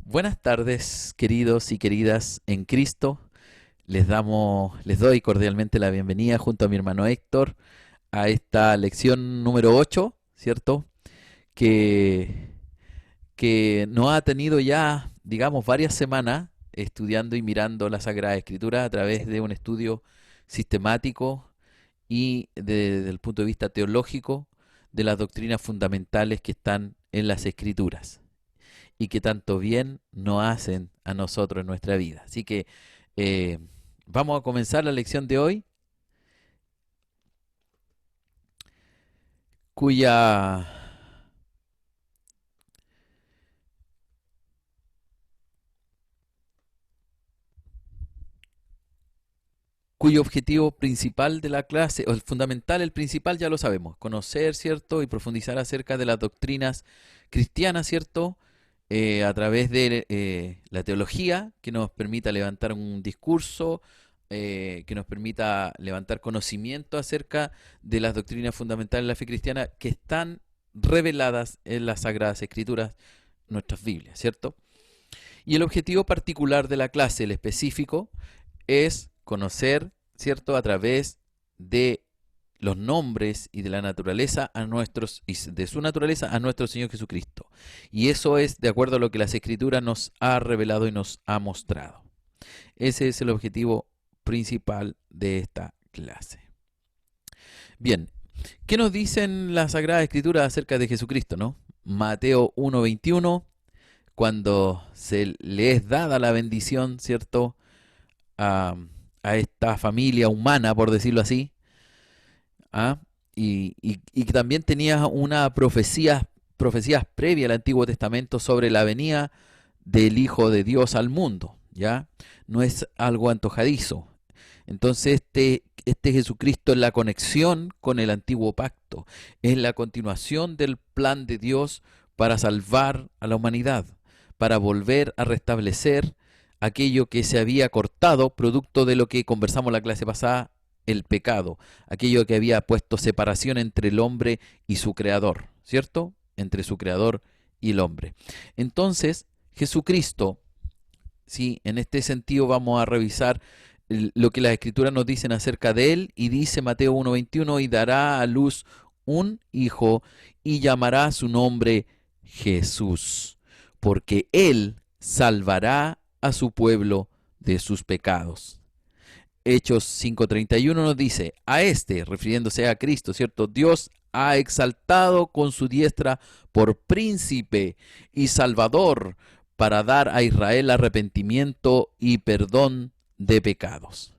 Buenas tardes, queridos y queridas en Cristo. Les doy cordialmente la bienvenida junto a mi hermano Héctor a esta lección número 8, ¿cierto? Que, que nos ha tenido ya, digamos, varias semanas estudiando y mirando la Sagrada Escritura a través de un estudio sistemático y desde el punto de vista teológico de las doctrinas fundamentales que están en las Escrituras y que tanto bien nos hacen a nosotros en nuestra vida. Así que eh, vamos a comenzar la lección de hoy, cuya, cuyo objetivo principal de la clase, o el fundamental, el principal ya lo sabemos, conocer, ¿cierto? Y profundizar acerca de las doctrinas cristianas, ¿cierto? A través de la teología que nos permita levantar un discurso, que nos permita levantar conocimiento acerca de las doctrinas fundamentales de la fe cristiana que están reveladas en las Sagradas Escrituras, nuestras Biblias, ¿cierto? Y el objetivo particular de la clase, el específico, es conocer, ¿cierto?, a través de los nombres y de la naturaleza a nuestros y de su naturaleza a nuestro Señor Jesucristo. Y eso es de acuerdo a lo que las Escrituras nos ha revelado y nos ha mostrado. Ese es el objetivo principal de esta clase. Bien, ¿qué nos dicen las Sagradas Escrituras acerca de Jesucristo, no? Mateo 1:21, cuando se le es dada la bendición, ¿cierto?, a, a esta familia humana, por decirlo así, ¿ah? Y que también tenía una profecías previas al Antiguo Testamento sobre la venida del Hijo de Dios al mundo, ¿ya? No es algo antojadizo. Entonces este Jesucristo es la conexión con el antiguo pacto, es la continuación del plan de Dios para salvar a la humanidad, para volver a restablecer aquello que se había cortado, producto de lo que conversamos la clase pasada, el pecado, aquello que había puesto separación entre el hombre y su creador, ¿cierto? Entre su creador y el hombre. Entonces, Jesucristo, sí, en este sentido vamos a revisar lo que las escrituras nos dicen acerca de él, y dice Mateo 1:21, y dará a luz un hijo y llamará su nombre Jesús, porque él salvará a su pueblo de sus pecados. Hechos 5:31 nos dice, a este, refiriéndose a Cristo, ¿cierto? Dios ha exaltado con su diestra por príncipe y salvador para dar a Israel arrepentimiento y perdón de pecados.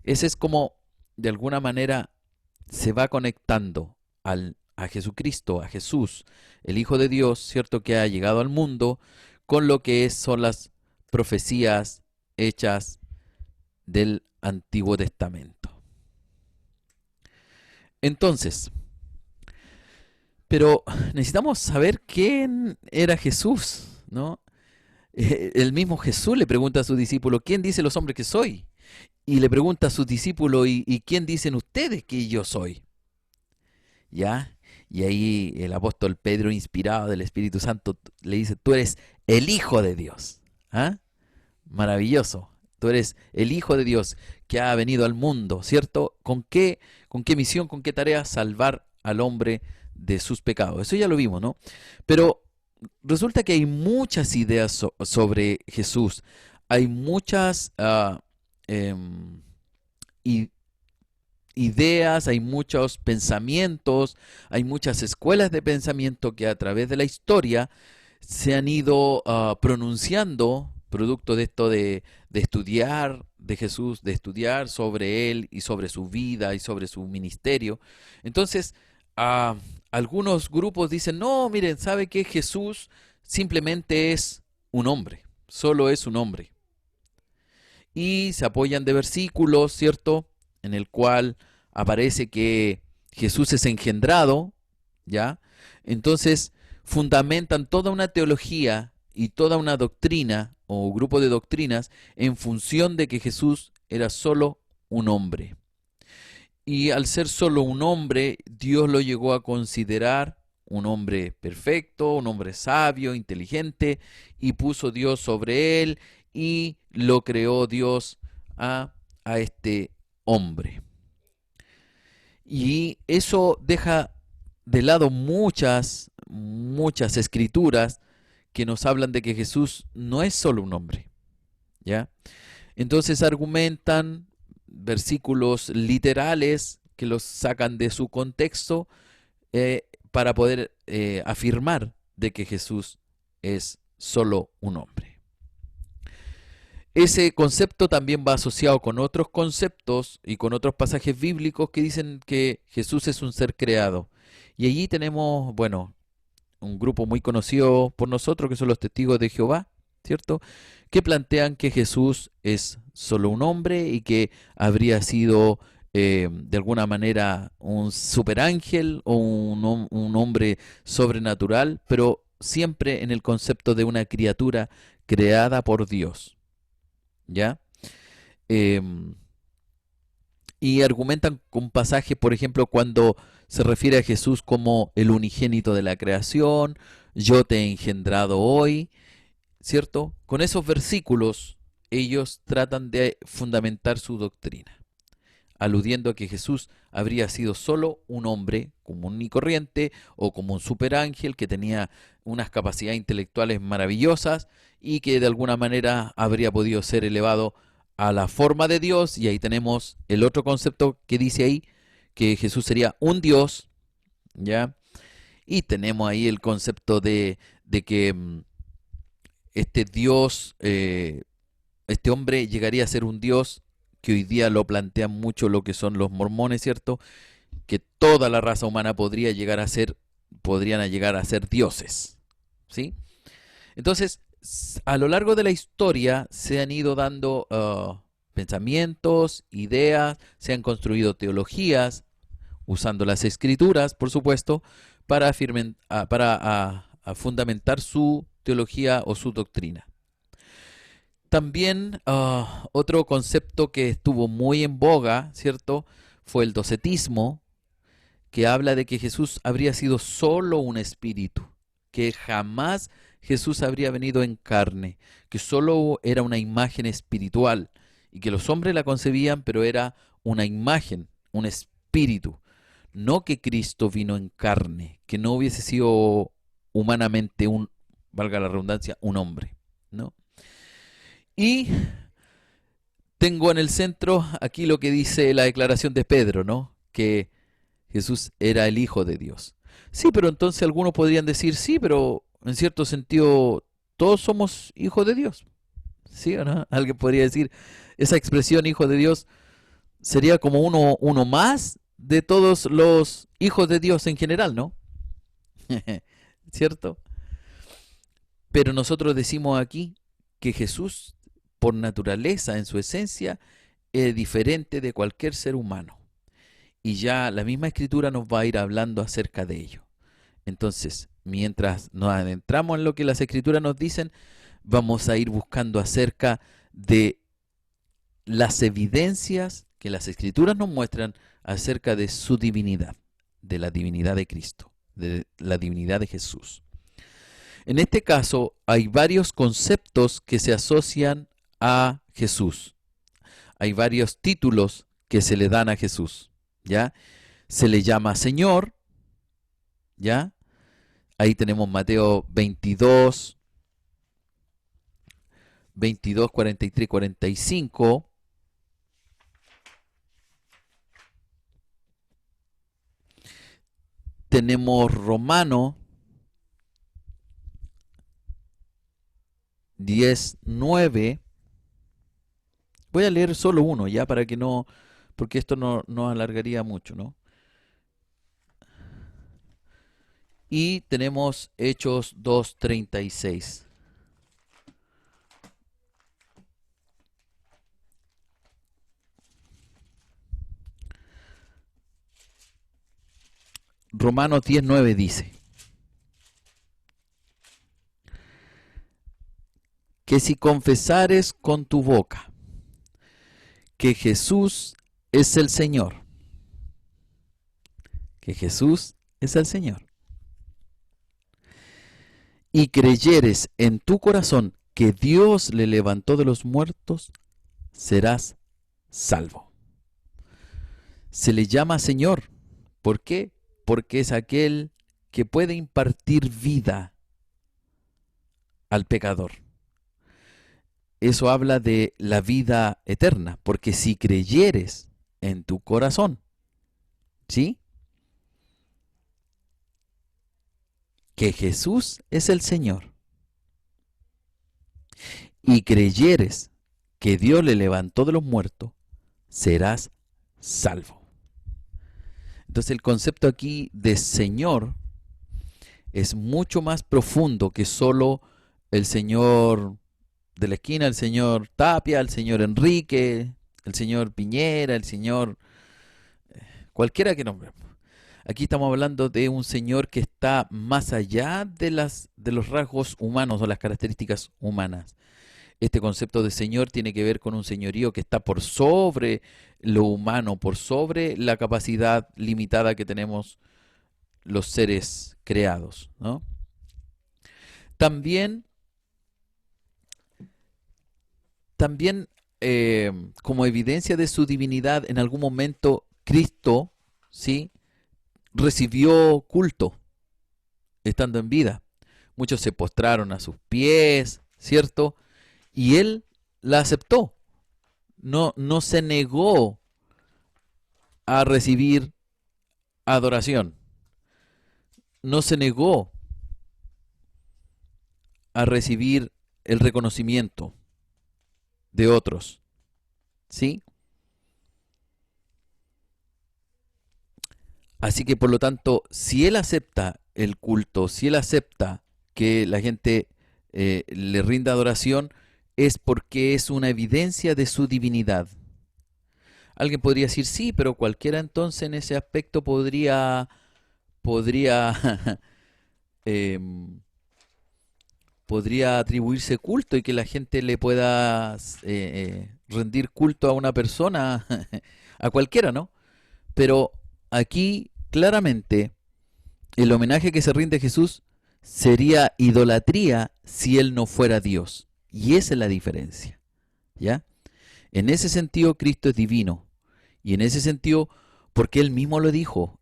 Ese es como, de alguna manera, se va conectando a Jesucristo, a Jesús, el Hijo de Dios, ¿cierto? Que ha llegado al mundo, con lo que son las profecías hechas del Antiguo Testamento. Entonces, pero necesitamos saber quién era Jesús, ¿no? El mismo Jesús le pregunta a sus discípulos, ¿quién dice los hombres que soy? Y le pregunta a sus discípulos, ¿y quién dicen ustedes que yo soy? ¿Ya? Y ahí el apóstol Pedro, inspirado del Espíritu Santo, le dice, tú eres el Hijo de Dios. ¿Ah? Maravilloso. Tú eres el Hijo de Dios que ha venido al mundo, ¿cierto? Con qué misión, con qué tarea? Salvar al hombre de sus pecados. Eso ya lo vimos, ¿no? Pero resulta que hay muchas ideas sobre Jesús. Hay muchas i- ideas, hay muchos pensamientos, hay muchas escuelas de pensamiento que a través de la historia se han ido pronunciando, producto de esto de estudiar de Jesús, de estudiar sobre él y sobre su vida y sobre su ministerio. Entonces, ah, algunos grupos dicen, no, miren, ¿sabe qué? Jesús simplemente es un hombre, solo es un hombre. Y se apoyan de versículos, ¿cierto? En el cual aparece que Jesús es engendrado, ¿ya? Entonces fundamentan toda una teología y toda una doctrina o grupo de doctrinas en función de que Jesús era solo un hombre. Y al ser solo un hombre, Dios lo llegó a considerar un hombre perfecto, un hombre sabio, inteligente, y puso Dios sobre él y lo creó Dios a este hombre. Y eso deja de lado muchas escrituras que nos hablan de que Jesús no es solo un hombre, ¿ya? Entonces argumentan versículos literales que los sacan de su contexto para poder afirmar de que Jesús es solo un hombre. Ese concepto también va asociado con otros conceptos y con otros pasajes bíblicos que dicen que Jesús es un ser creado. Y allí tenemos, bueno, un grupo muy conocido por nosotros que son los testigos de Jehová, ¿cierto? Que plantean que Jesús es solo un hombre y que habría sido de alguna manera un superángel o un hombre sobrenatural, pero siempre en el concepto de una criatura creada por Dios, ¿ya? Em, y argumentan con pasajes, por ejemplo, cuando se refiere a Jesús como el unigénito de la creación, yo te he engendrado hoy, ¿cierto? Con esos versículos ellos tratan de fundamentar su doctrina, aludiendo a que Jesús habría sido solo un hombre común y corriente o como un superángel que tenía unas capacidades intelectuales maravillosas y que de alguna manera habría podido ser elevado a la forma de Dios. Y ahí tenemos el otro concepto que dice ahí, que Jesús sería un Dios, ¿ya? Y tenemos ahí el concepto de que este Dios, este hombre llegaría a ser un Dios que hoy día lo plantean mucho lo que son los mormones, ¿cierto? Que toda la raza humana podrían llegar a ser dioses, ¿sí? Entonces, a lo largo de la historia se han ido dando pensamientos, ideas, se han construido teologías, usando las escrituras, por supuesto, para fundamentar su teología o su doctrina. También otro concepto que estuvo muy en boga, ¿cierto? Fue el docetismo, que habla de que Jesús habría sido solo un espíritu, que jamás Jesús habría venido en carne, que solo era una imagen espiritual y que los hombres la concebían, pero era una imagen, un espíritu. No que Cristo vino en carne, que no hubiese sido humanamente valga la redundancia, un hombre, ¿no? Y tengo en el centro aquí lo que dice la declaración de Pedro, ¿no? Que Jesús era el Hijo de Dios. Sí, pero entonces algunos podrían decir, sí, pero en cierto sentido todos somos hijos de Dios. ¿Sí o no? Alguien podría decir, esa expresión hijo de Dios sería como uno más de todos los hijos de Dios en general, ¿no? ¿Cierto? Pero nosotros decimos aquí que Jesús, por naturaleza, en su esencia, es diferente de cualquier ser humano. Y ya la misma escritura nos va a ir hablando acerca de ello. Entonces, mientras nos adentramos en lo que las escrituras nos dicen, vamos a ir buscando acerca de las evidencias que las escrituras nos muestran acerca de su divinidad, de la divinidad de Cristo, de la divinidad de Jesús. En este caso, hay varios conceptos que se asocian a Jesús. Hay varios títulos que se le dan a Jesús, ¿ya? Se le llama Señor, ¿ya? Ahí tenemos Mateo 22, 43, 45. Tenemos Romano 10, 9. Voy a leer solo uno, ya, para que no, porque esto no alargaría mucho, ¿no? Y tenemos Hechos 2:36. Romanos 10:9 dice que si confesares con tu boca que Jesús es el Señor, que Jesús es el Señor, y creyeres en tu corazón que Dios le levantó de los muertos, serás salvo. Se le llama Señor. ¿Por qué? Porque es aquel que puede impartir vida al pecador. Eso habla de la vida eterna, porque si creyeres en tu corazón, ¿sí?, que Jesús es el Señor, y creyeres que Dios le levantó de los muertos, serás salvo. Entonces el concepto aquí de Señor es mucho más profundo que solo el Señor de la esquina, el señor Tapia, el señor Enrique, el señor Piñera, el señor cualquiera que nombremos. Aquí estamos hablando de un Señor que está más allá de los rasgos humanos o las características humanas. Este concepto de Señor tiene que ver con un señorío que está por sobre lo humano, por sobre la capacidad limitada que tenemos los seres creados, ¿no? También como evidencia de su divinidad, en algún momento Cristo, ¿sí?, recibió culto estando en vida. Muchos se postraron a sus pies, ¿cierto? Y él la aceptó. No se negó a recibir adoración. No se negó a recibir el reconocimiento de otros, ¿sí? Así que por lo tanto, si él acepta el culto, si él acepta que la gente le rinda adoración, es porque es una evidencia de su divinidad. Alguien podría decir, sí, pero cualquiera entonces en ese aspecto podría podría atribuirse culto y que la gente le pueda rendir culto a una persona, a cualquiera, ¿no? Pero aquí claramente el homenaje que se rinde a Jesús sería idolatría si él no fuera Dios. Y esa es la diferencia, ¿ya? En ese sentido Cristo es divino. Y en ese sentido, porque él mismo lo dijo,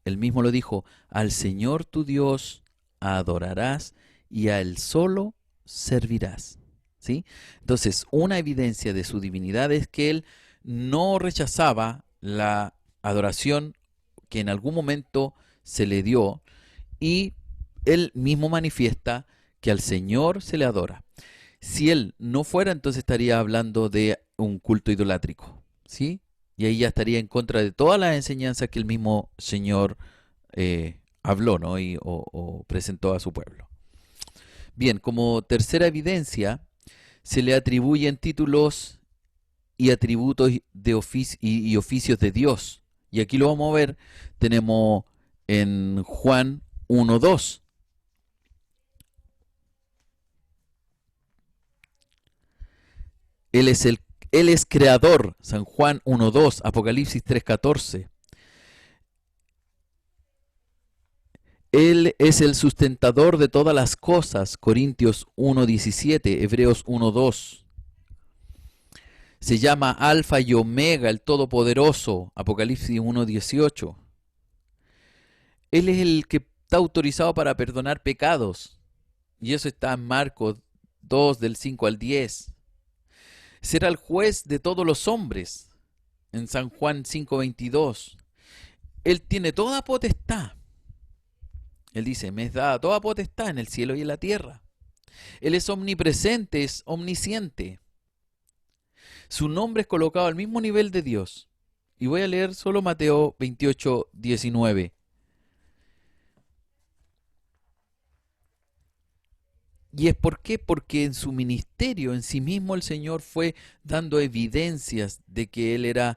al Señor tu Dios adorarás y a él solo servirás, ¿sí? Entonces, una evidencia de su divinidad es que él no rechazaba la adoración que en algún momento se le dio, y él mismo manifiesta que al Señor se le adora. Si él no fuera, entonces estaría hablando de un culto idolátrico, ¿sí? Y ahí ya estaría en contra de todas las enseñanzas que el mismo Señor habló, ¿no? o presentó a su pueblo. Bien, como tercera evidencia, se le atribuyen títulos y atributos de y oficios de Dios. Y aquí lo vamos a ver, tenemos en Juan 1:2. Él es creador, San Juan 1:2, Apocalipsis 3:14. Él es el sustentador de todas las cosas, Corintios 1:17, Hebreos 1:2. Se llama Alfa y Omega, el Todopoderoso, Apocalipsis 1:18. Él es el que está autorizado para perdonar pecados, y eso está en Marcos 2, del 5 al 10. Será el juez de todos los hombres, en San Juan 5:22. Él tiene toda potestad. Él dice, me es dada toda potestad en el cielo y en la tierra. Él es omnipresente, es omnisciente. Su nombre es colocado al mismo nivel de Dios. Y voy a leer solo Mateo 28:19. ¿Y es por qué? Porque en su ministerio, en sí mismo, el Señor fue dando evidencias de que Él era,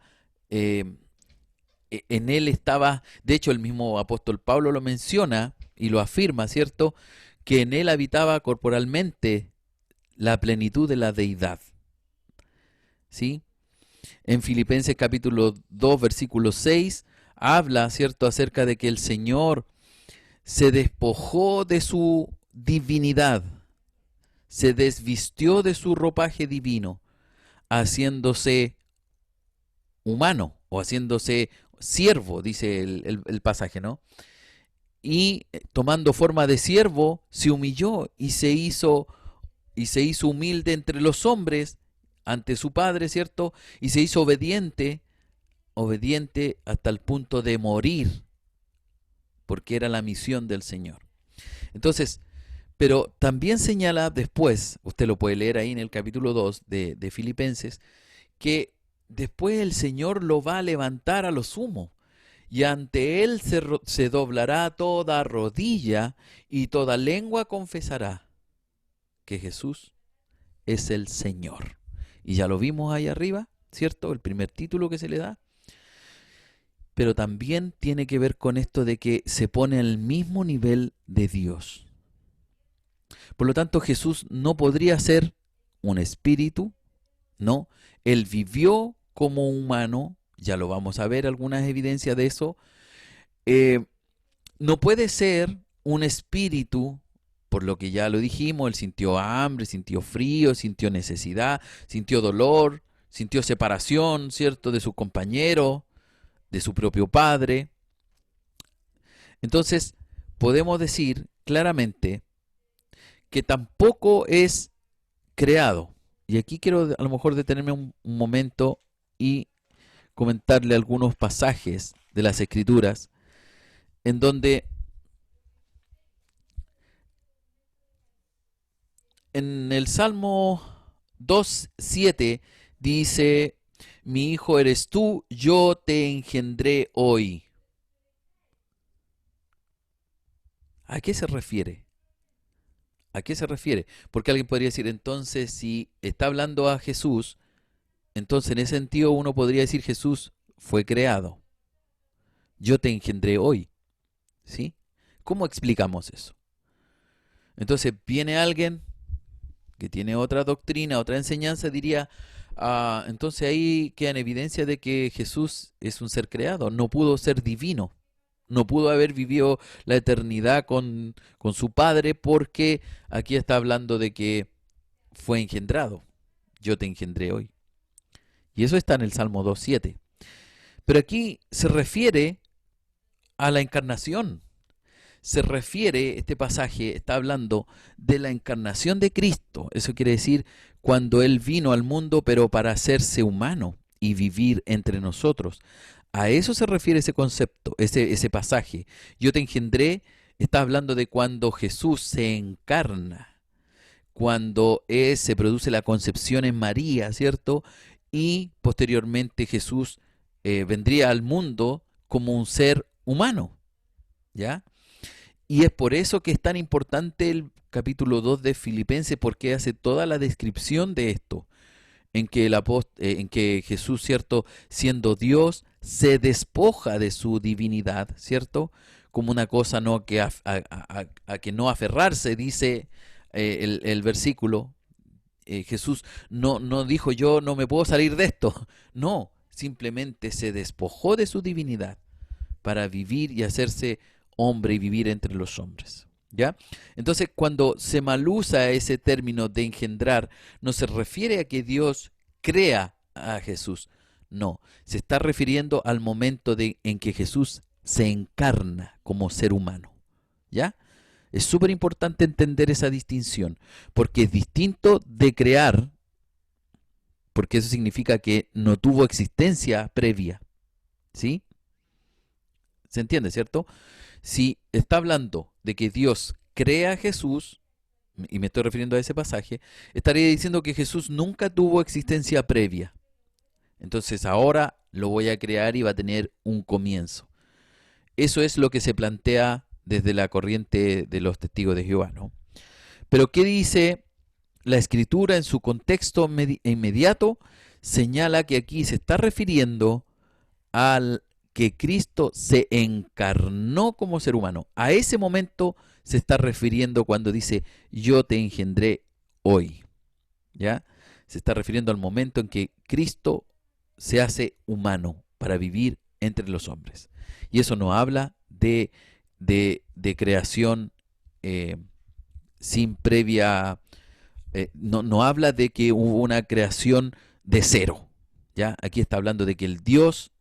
en Él estaba, de hecho el mismo apóstol Pablo lo menciona y lo afirma, ¿cierto? Que en Él habitaba corporalmente la plenitud de la deidad, ¿sí? En Filipenses capítulo 2, versículo 6, habla, ¿cierto?, acerca de que el Señor se despojó de su divinidad, se desvistió de su ropaje divino, haciéndose humano o haciéndose siervo, dice el pasaje, ¿no? Y tomando forma de siervo, se humilló y se hizo humilde entre los hombres ante su Padre, ¿cierto? Y se hizo obediente, obediente hasta el punto de morir, porque era la misión del Señor. Entonces, pero también señala después, usted lo puede leer ahí en el capítulo 2 de Filipenses, que después el Señor lo va a levantar a lo sumo. Y ante él se doblará toda rodilla y toda lengua confesará que Jesús es el Señor. Y ya lo vimos ahí arriba, ¿cierto? El primer título que se le da. Pero también tiene que ver con esto de que se pone al mismo nivel de Dios. Por lo tanto, Jesús no podría ser un espíritu, no. Él vivió como humano, ya lo vamos a ver algunas evidencias de eso. No puede ser un espíritu, por lo que ya lo dijimos, él sintió hambre, sintió frío, sintió necesidad, sintió dolor, sintió separación, ¿cierto?, de su compañero, de su propio padre. Entonces, podemos decir claramente que tampoco es creado. Y aquí quiero a lo mejor detenerme un momento y comentarle algunos pasajes de las Escrituras en donde en el Salmo 2:7 dice, mi hijo eres tú, yo te engendré hoy. ¿A qué se refiere? ¿A qué se refiere? Porque alguien podría decir, entonces, si está hablando a Jesús, entonces en ese sentido uno podría decir, Jesús fue creado. Yo te engendré hoy. ¿Sí? ¿Cómo explicamos eso? Entonces viene alguien que tiene otra doctrina, otra enseñanza, diría, entonces ahí queda en evidencia de que Jesús es un ser creado, no pudo ser divino, no pudo haber vivido la eternidad con su Padre, porque aquí está hablando de que fue engendrado. Yo te engendré hoy. Y eso está en el Salmo 2:7. Pero aquí se refiere a la encarnación. Se refiere, este pasaje está hablando de la encarnación de Cristo. Eso quiere decir cuando Él vino al mundo, pero para hacerse humano y vivir entre nosotros. A eso se refiere ese concepto, ese pasaje. Yo te engendré, está hablando de cuando Jesús se encarna, cuando se produce la concepción en María, ¿cierto? Y posteriormente Jesús vendría al mundo como un ser humano, ¿ya? Y es por eso que es tan importante el capítulo 2 de Filipenses, porque hace toda la descripción de esto, en que Jesús, ¿cierto?, siendo Dios, se despoja de su divinidad, ¿cierto? Como una cosa no que a que no aferrarse, dice el versículo. Jesús no dijo yo no me puedo salir de esto, no, simplemente se despojó de su divinidad para vivir y hacerse hombre y vivir entre los hombres. ¿Ya? Entonces, cuando se mal usa ese término de engendrar, no se refiere a que Dios crea a Jesús. No, se está refiriendo al momento en que Jesús se encarna como ser humano. ¿Ya? Es súper importante entender esa distinción, porque es distinto de crear, porque eso significa que no tuvo existencia previa. ¿Sí? ¿Se entiende, cierto? Si está hablando de que Dios crea a Jesús, y me estoy refiriendo a ese pasaje, estaría diciendo que Jesús nunca tuvo existencia previa. Entonces ahora lo voy a crear y va a tener un comienzo. Eso es lo que se plantea desde la corriente de los testigos de Jehová, ¿no? Pero ¿qué dice la Escritura en su contexto inmediato? Señala que aquí se está refiriendo al que Cristo se encarnó como ser humano. A ese momento se está refiriendo cuando dice, yo te engendré hoy. ¿Ya? Se está refiriendo al momento en que Cristo se hace humano para vivir entre los hombres. Y eso no habla de creación sin previa no habla de que hubo una creación de cero. ¿Ya? Aquí está hablando de que el Dios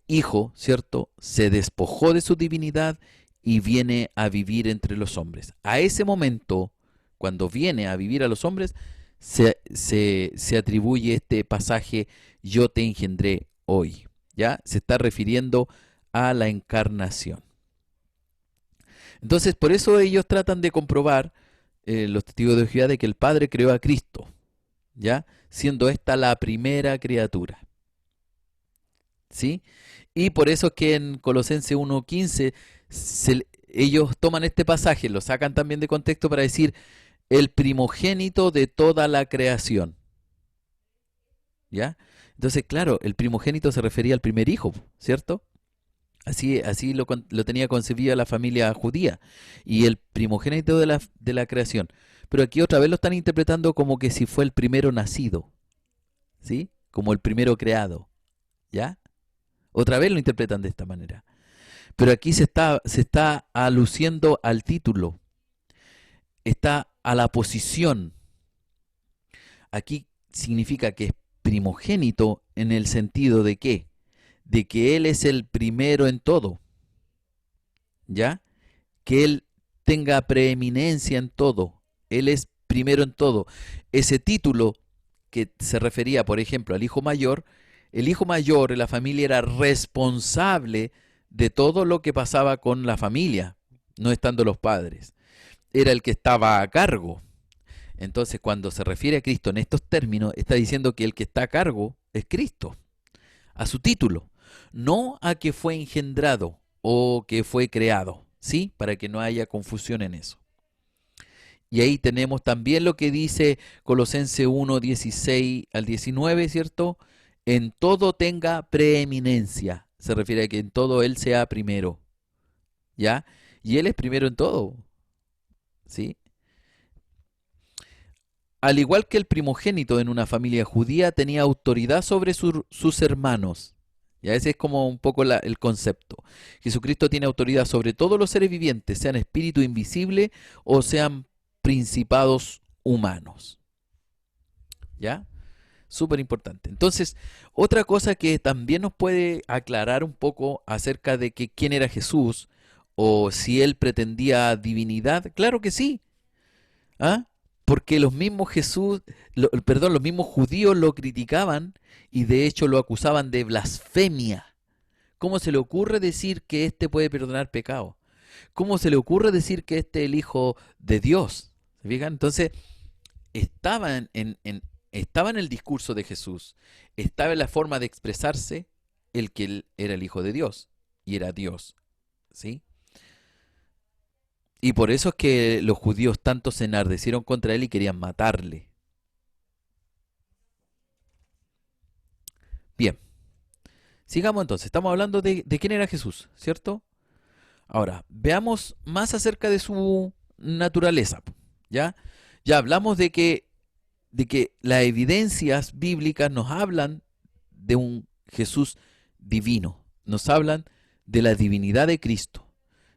Hijo, ¿cierto?, se despojó de su divinidad y viene a vivir entre los hombres. A ese momento, cuando viene a vivir a los hombres, se atribuye este pasaje, yo te engendré hoy. ¿Ya? Se está refiriendo a la encarnación. Entonces, por eso ellos tratan de comprobar, los testigos de Jehová, de que el Padre creó a Cristo, ¿ya? Siendo esta la primera criatura. ¿Sí? Y por eso es que en Colosenses 1:15 ellos toman este pasaje, lo sacan también de contexto para decir el primogénito de toda la creación. ¿Ya? Entonces, claro, el primogénito se refería al primer hijo, ¿cierto? Así lo tenía concebida la familia judía. Y el primogénito de la creación. Pero aquí otra vez lo están interpretando como que si fue el primero nacido, ¿sí? Como el primero creado, ¿ya? Otra vez lo interpretan de esta manera. Pero aquí se está aluciendo al título, está a la posición. Aquí significa que es primogénito en el sentido de ¿qué? De que Él es el primero en todo, ¿ya? Que Él tenga preeminencia en todo, Él es primero en todo. Ese título que se refería, por ejemplo, al hijo mayor, el hijo mayor en la familia era responsable de todo lo que pasaba con la familia, no estando los padres. Era el que estaba a cargo. Entonces, cuando se refiere a Cristo en estos términos, está diciendo que el que está a cargo es Cristo, a su título, no a que fue engendrado o que fue creado, ¿sí? Para que no haya confusión en eso. Y ahí tenemos también lo que dice Colosenses 1:16 al 19, ¿cierto? En todo tenga preeminencia. Se refiere a que en todo Él sea primero, ¿ya? Y Él es primero en todo, ¿sí? Al igual que el primogénito en una familia judía tenía autoridad sobre sus hermanos. Ya ese es como un poco el concepto. Jesucristo tiene autoridad sobre todos los seres vivientes, sean espíritu invisible o sean principados humanos. ¿Ya? Súper importante. Entonces, otra cosa que también nos puede aclarar un poco acerca de que quién era Jesús o si él pretendía divinidad, claro que sí. ¿Ah? Porque los mismos los mismos judíos lo criticaban y de hecho lo acusaban de blasfemia. ¿Cómo se le ocurre decir que éste puede perdonar pecado? ¿Cómo se le ocurre decir que este es el Hijo de Dios? ¿Se fijan? Entonces, estaba en el discurso de Jesús, estaba en la forma de expresarse el que él era el Hijo de Dios y era Dios. ¿Sí? Y por eso es que los judíos tanto se enardecieron contra él y querían matarle. Bien, sigamos entonces. Estamos hablando de quién era Jesús, ¿cierto? Ahora, veamos más acerca de su naturaleza. ¿Ya? Ya hablamos de que las evidencias bíblicas nos hablan de un Jesús divino. Nos hablan de la divinidad de Cristo,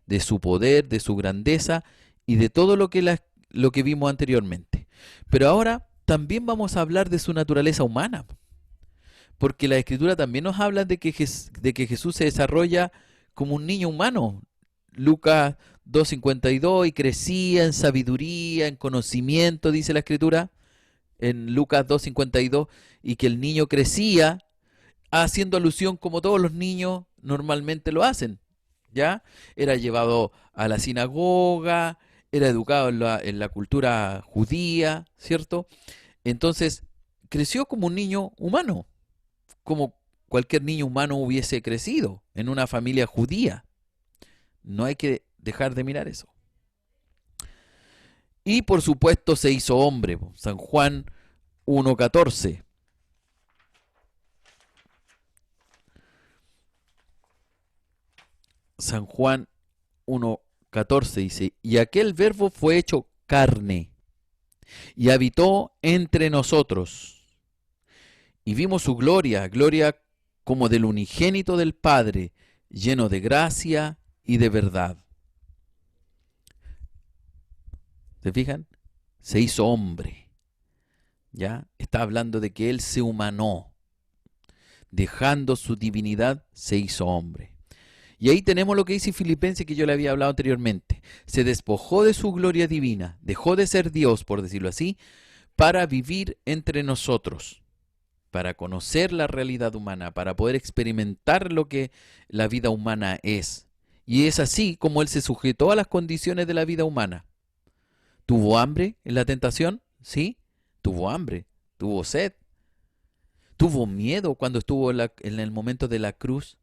de su poder, de su grandeza y de todo lo que vimos anteriormente. Pero ahora también vamos a hablar de su naturaleza humana, porque la Escritura también nos habla de que Jesús se desarrolla como un niño humano. Lucas 2:52, y crecía en sabiduría, en conocimiento, dice la Escritura, en Lucas 2:52, y que el niño crecía, haciendo alusión como todos los niños normalmente lo hacen. ¿Ya? Era llevado a la sinagoga, era educado en la cultura judía, ¿cierto? Entonces, creció como un niño humano, como cualquier niño humano hubiese crecido en una familia judía. No hay que dejar de mirar eso. Y por supuesto se hizo hombre. San Juan 1:14. San Juan 1:14 dice, y aquel verbo fue hecho carne y habitó entre nosotros. Y vimos su gloria, gloria como del unigénito del Padre, lleno de gracia y de verdad. ¿Se fijan? se hizo hombre, ¿ya? Está hablando de que Él se humanó, dejando su divinidad, se hizo hombre. Y ahí tenemos lo que dice Filipenses, que yo le había hablado anteriormente. Se despojó de su gloria divina, dejó de ser Dios, por decirlo así, para vivir entre nosotros, para conocer la realidad humana, para poder experimentar lo que la vida humana es. Y es así como Él se sujetó a las condiciones de la vida humana. ¿Tuvo hambre en la tentación? Sí, tuvo hambre, tuvo sed, tuvo miedo cuando estuvo en el momento de la cruz.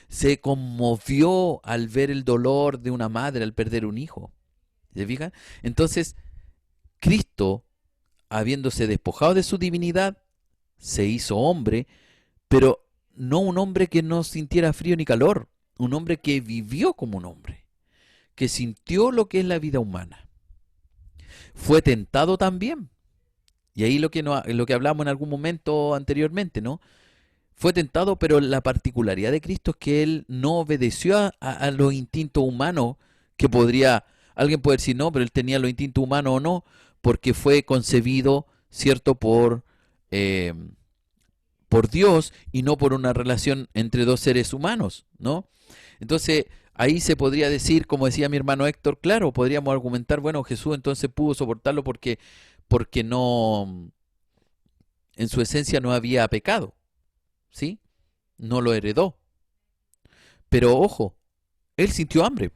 Se conmovió al ver el dolor de una madre al perder un hijo. ¿Se fijan? Entonces, Cristo, habiéndose despojado de su divinidad, se hizo hombre, pero no un hombre que no sintiera frío ni calor, un hombre que vivió como un hombre, que sintió lo que es la vida humana. Fue tentado también. Y ahí lo que hablamos en algún momento anteriormente, ¿no? Fue tentado, pero la particularidad de Cristo es que Él no obedeció a los instintos humanos, que alguien puede decir, no, pero Él tenía los instintos humanos o no, porque fue concebido, ¿cierto?, eh, por Dios y no por una relación entre dos seres humanos, ¿no? Entonces, ahí se podría decir, como decía mi hermano Héctor, claro, podríamos argumentar, bueno, Jesús entonces pudo soportarlo porque no, en su esencia no había pecado, ¿sí? No lo heredó. Pero ojo, Él sintió hambre.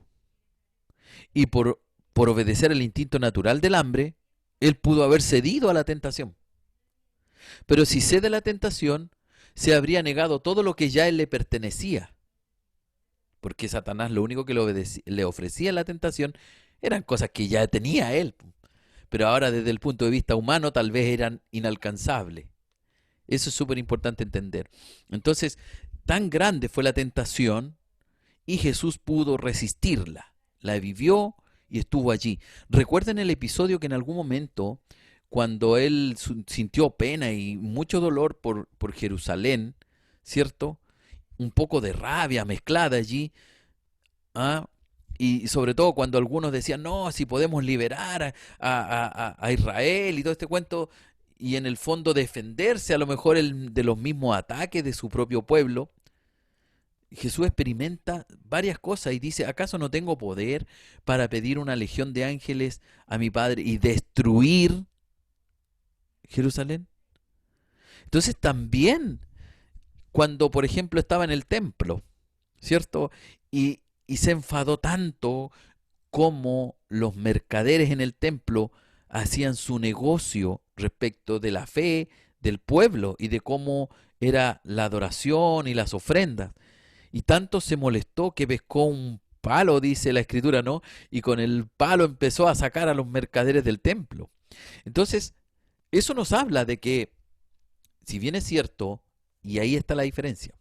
Y por obedecer el instinto natural del hambre, Él pudo haber cedido a la tentación. Pero si cede a la tentación, se habría negado todo lo que ya a Él le pertenecía. Porque Satanás lo único que le ofrecía en la tentación eran cosas que ya tenía Él. Pero ahora desde el punto de vista humano tal vez eran inalcanzables. Eso es súper importante entender. Entonces, tan grande fue la tentación y Jesús pudo resistirla. La vivió y estuvo allí. Recuerden el episodio que en algún momento, cuando él sintió pena y mucho dolor por Jerusalén, ¿cierto? Un poco de rabia mezclada allí, ¿ah? Y sobre todo cuando algunos decían, no, si podemos liberar a Israel y todo este cuento, y en el fondo defenderse a lo mejor de los mismos ataques de su propio pueblo, Jesús experimenta varias cosas y dice, ¿acaso no tengo poder para pedir una legión de ángeles a mi Padre y destruir Jerusalén? Entonces también cuando, por ejemplo, estaba en el templo, ¿cierto? Y se enfadó tanto como los mercaderes en el templo hacían su negocio respecto de la fe del pueblo y de cómo era la adoración y las ofrendas. Y tanto se molestó que pescó un palo, dice la escritura, ¿no? Y con el palo empezó a sacar a los mercaderes del templo. Entonces, eso nos habla de que, si bien es cierto, y ahí está la diferencia,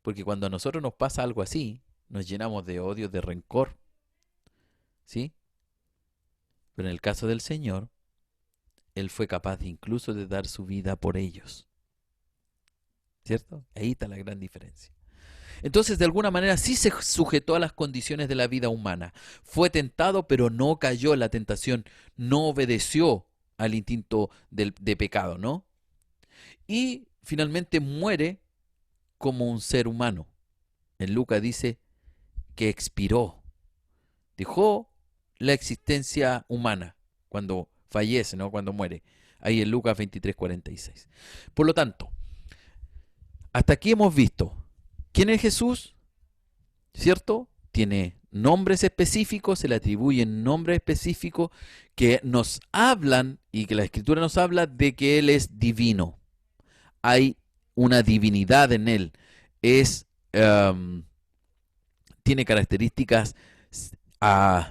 porque cuando a nosotros nos pasa algo así, nos llenamos de odio, de rencor, ¿sí? Pero en el caso del Señor, Él fue capaz incluso de dar su vida por ellos, ¿cierto? Ahí está la gran diferencia. Entonces, de alguna manera, sí se sujetó a las condiciones de la vida humana. Fue tentado, pero no cayó en la tentación, no obedeció al instinto de pecado, ¿no? Y finalmente muere como un ser humano. En Lucas dice que expiró, dejó la existencia humana cuando fallece, ¿no? Cuando muere. Ahí en Lucas 23:46. Por lo tanto, hasta aquí hemos visto quién es Jesús, ¿cierto? Tiene nombres específicos, se le atribuyen nombres específicos que nos hablan y que la Escritura nos habla de que Él es divino. Hay una divinidad en Él. Tiene características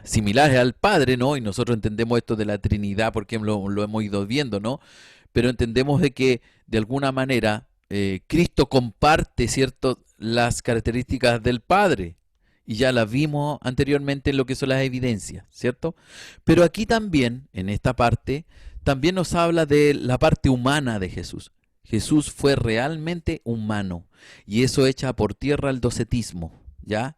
similares al Padre, ¿no? Y nosotros entendemos esto de la Trinidad porque lo hemos ido viendo, ¿no? Pero entendemos de que de alguna manera Cristo comparte, ¿cierto?, las características del Padre. Y ya las vimos anteriormente en lo que son las evidencias, ¿cierto? Pero aquí también, en esta parte, también nos habla de la parte humana de Jesús. Jesús fue realmente humano y eso echa por tierra el docetismo, ¿ya?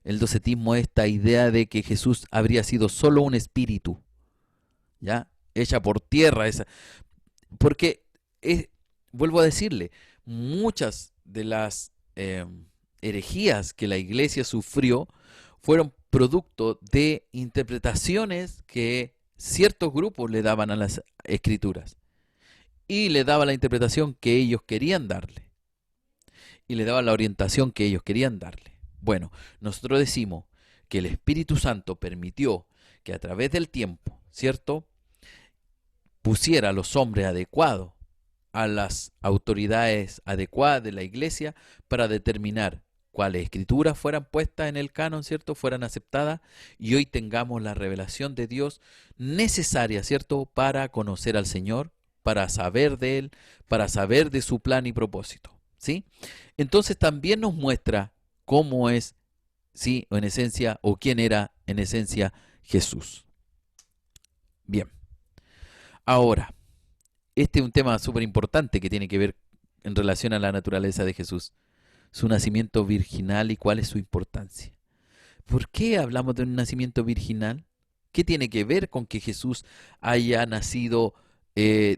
El docetismo es esta idea de que Jesús habría sido solo un espíritu, ¿ya? Hecha por tierra esa. Porque, vuelvo a decirle, muchas de las herejías que la iglesia sufrió fueron producto de interpretaciones que ciertos grupos le daban a las escrituras. Y le daban la interpretación que ellos querían darle. Y le daban la orientación que ellos querían darle. Bueno, nosotros decimos que el Espíritu Santo permitió que a través del tiempo, ¿cierto?, pusiera a los hombres adecuados, a las autoridades adecuadas de la iglesia para determinar cuáles escrituras fueran puestas en el canon, ¿cierto?, fueran aceptadas, y hoy tengamos la revelación de Dios necesaria, ¿cierto?, para conocer al Señor, para saber de Él, para saber de su plan y propósito, ¿sí? Entonces también nos muestra cómo es, sí, en esencia, o quién era en esencia Jesús. Bien. Ahora, este es un tema súper importante que tiene que ver en relación a la naturaleza de Jesús. Su nacimiento virginal y cuál es su importancia. ¿Por qué hablamos de un nacimiento virginal? ¿Qué tiene que ver con que Jesús haya nacido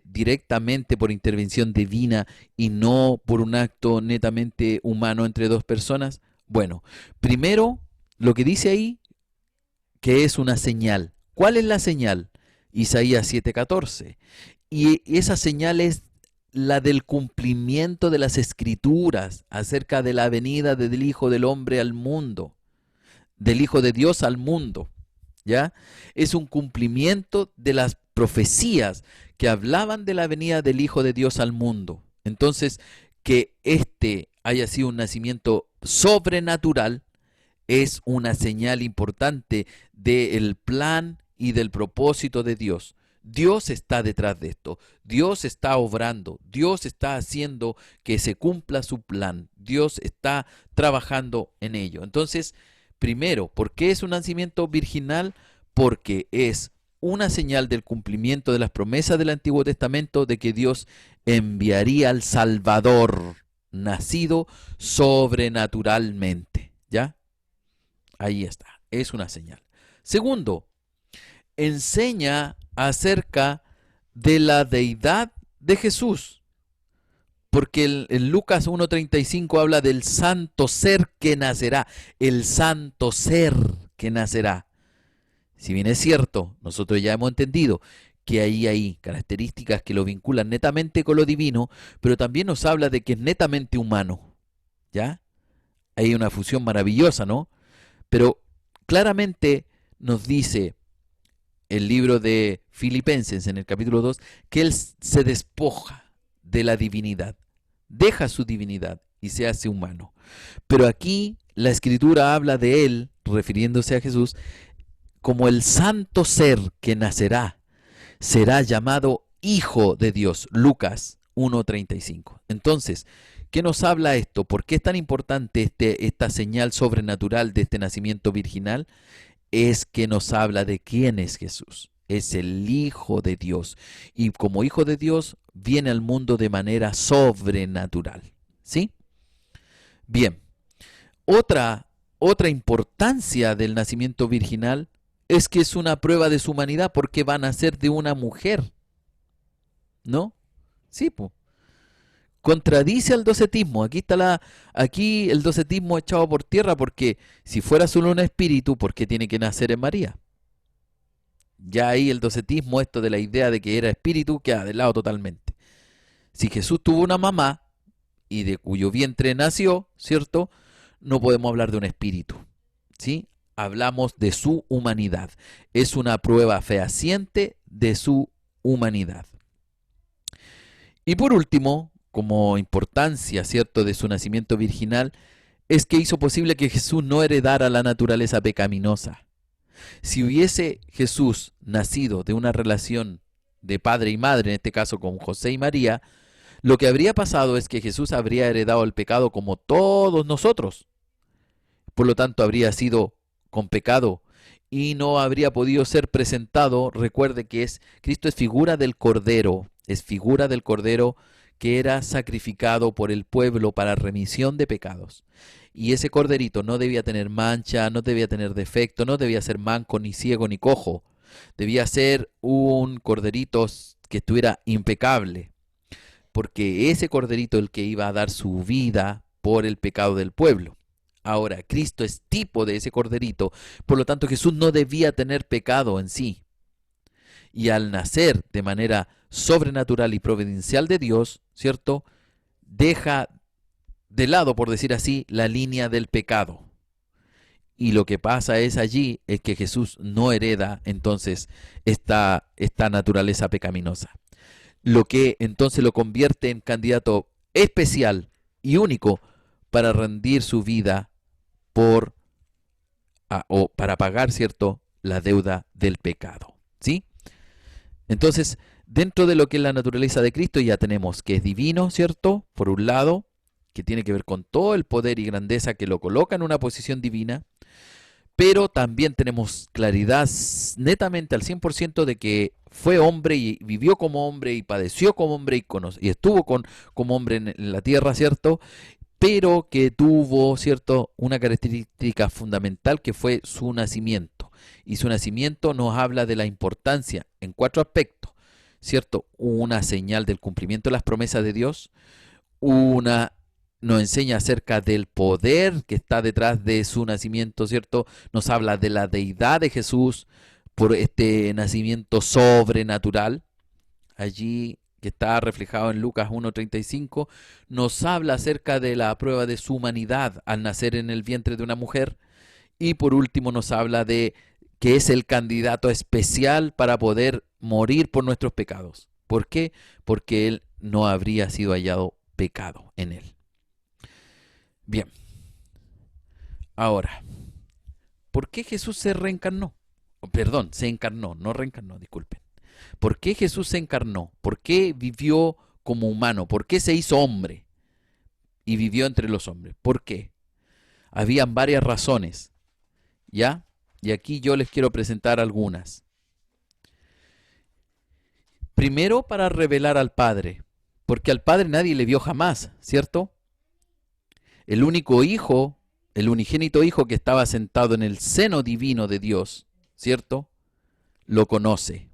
directamente por intervención divina y no por un acto netamente humano entre dos personas? Bueno, primero, lo que dice ahí, que es una señal. ¿Cuál es la señal? Isaías 7:14. Y esa señal es la del cumplimiento de las escrituras acerca de la venida del Hijo del Hombre al mundo, del Hijo de Dios al mundo, ¿ya? Es un cumplimiento de las profecías que hablaban de la venida del Hijo de Dios al mundo. Entonces, que este haya sido un nacimiento sobrenatural es una señal importante del plan y del propósito de Dios. Dios está detrás de esto. Dios está obrando. Dios está haciendo que se cumpla su plan. Dios está trabajando en ello. Entonces, primero, ¿por qué es un nacimiento virginal? Porque es una señal del cumplimiento de las promesas del Antiguo Testamento de que Dios enviaría al Salvador, nacido sobrenaturalmente. ¿Ya? Ahí está. Es una señal. Segundo, enseña acerca de la deidad de Jesús, porque en Lucas 1:35 habla del santo ser que nacerá, el santo ser que nacerá. Si bien es cierto, nosotros ya hemos entendido que ahí hay características que lo vinculan netamente con lo divino, pero también nos habla de que es netamente humano, ¿ya? Hay una fusión maravillosa, ¿no? Pero claramente nos dice el libro de Filipenses en el capítulo 2 que él se despoja de la divinidad, deja su divinidad y se hace humano. Pero aquí la escritura habla de él, refiriéndose a Jesús, como el santo ser que nacerá, será llamado Hijo de Dios. Lucas 1:35. Entonces, ¿qué nos habla esto? ¿Por qué es tan importante esta señal sobrenatural de este nacimiento virginal? Es que nos habla de quién es Jesús. Es el Hijo de Dios. Y como Hijo de Dios viene al mundo de manera sobrenatural. ¿Sí? Bien. Otra importancia del nacimiento virginal es que es una prueba de su humanidad porque va a nacer de una mujer. ¿No? Sí, pues. Contradice al docetismo. Aquí el docetismo echado por tierra porque si fuera solo un espíritu, ¿por qué tiene que nacer en María? Ya ahí el docetismo, esto de la idea de que era espíritu, queda de lado totalmente. Si Jesús tuvo una mamá y de cuyo vientre nació, ¿cierto? No podemos hablar de un espíritu, ¿sí? Hablamos de su humanidad. Es una prueba fehaciente de su humanidad. Y por último, como importancia, ¿cierto?, de su nacimiento virginal, es que hizo posible que Jesús no heredara la naturaleza pecaminosa. Si hubiese Jesús nacido de una relación de padre y madre, en este caso con José y María, lo que habría pasado es que Jesús habría heredado el pecado como todos nosotros. Por lo tanto, habría sido con pecado y no habría podido ser presentado. Recuerde que Cristo es figura del Cordero, es figura del Cordero que era sacrificado por el pueblo para remisión de pecados. Y ese corderito no debía tener mancha, no debía tener defecto, no debía ser manco, ni ciego, ni cojo. Debía ser un corderito que estuviera impecable, porque ese corderito es el que iba a dar su vida por el pecado del pueblo. Ahora, Cristo es tipo de ese corderito, por lo tanto Jesús no debía tener pecado en sí. Y al nacer de manera sobrenatural y providencial de Dios, ¿cierto? Deja de lado, por decir así, la línea del pecado. Y lo que pasa es allí es que Jesús no hereda entonces esta naturaleza pecaminosa. Lo que entonces lo convierte en candidato especial y único para rendir su vida o para pagar, ¿cierto?, la deuda del pecado. ¿Sí? Entonces, dentro de lo que es la naturaleza de Cristo ya tenemos que es divino, ¿cierto? Por un lado, que tiene que ver con todo el poder y grandeza que lo coloca en una posición divina, pero también tenemos claridad netamente al 100% de que fue hombre y vivió como hombre y padeció como hombre y estuvo como hombre en la tierra, ¿cierto? Pero que tuvo, ¿cierto?, una característica fundamental que fue su nacimiento. Y su nacimiento nos habla de la importancia en 4 aspectos, ¿cierto? Una señal del cumplimiento de las promesas de Dios, nos enseña acerca del poder que está detrás de su nacimiento, ¿cierto? Nos habla de la deidad de Jesús por este nacimiento sobrenatural. Allí que está reflejado en Lucas 1:35, nos habla acerca de la prueba de su humanidad al nacer en el vientre de una mujer. Y por último nos habla de que es el candidato especial para poder morir por nuestros pecados. ¿Por qué? Porque él no habría sido hallado pecado en él. Bien, ahora, ¿por qué Jesús se reencarnó? Perdón, se encarnó, no reencarnó, disculpen. ¿Por qué Jesús se encarnó? ¿Por qué vivió como humano? ¿Por qué se hizo hombre y vivió entre los hombres? ¿Por qué? Habían varias razones, ¿ya? Y aquí yo les quiero presentar algunas. Primero, para revelar al Padre, porque al Padre nadie le vio jamás, ¿cierto? El único hijo, el unigénito hijo que estaba sentado en el seno divino de Dios, ¿cierto? Lo conoce.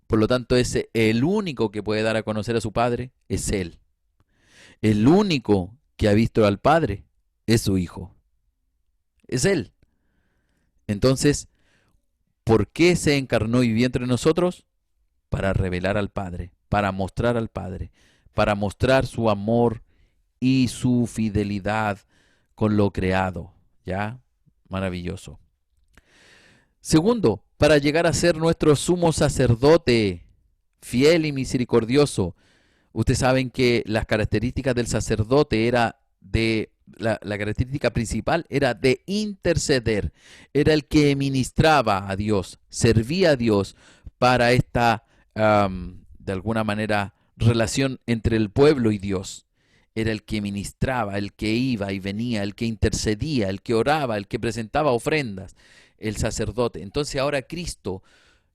Por lo tanto, el único que puede dar a conocer a su Padre es Él. El único que ha visto al Padre es su Hijo. Es Él. Entonces, ¿por qué se encarnó y vivió entre nosotros? Para revelar al Padre, para mostrar al Padre, para mostrar su amor y su fidelidad con lo creado. ¿Ya? Maravilloso. Segundo, para llegar a ser nuestro sumo sacerdote, fiel y misericordioso. Ustedes saben que las características del sacerdote la característica principal era de interceder. Era el que ministraba a Dios, servía a Dios para esta, de alguna manera, relación entre el pueblo y Dios. Era el que ministraba, el que iba y venía, el que intercedía, el que oraba, el que presentaba ofrendas, el sacerdote. Entonces ahora Cristo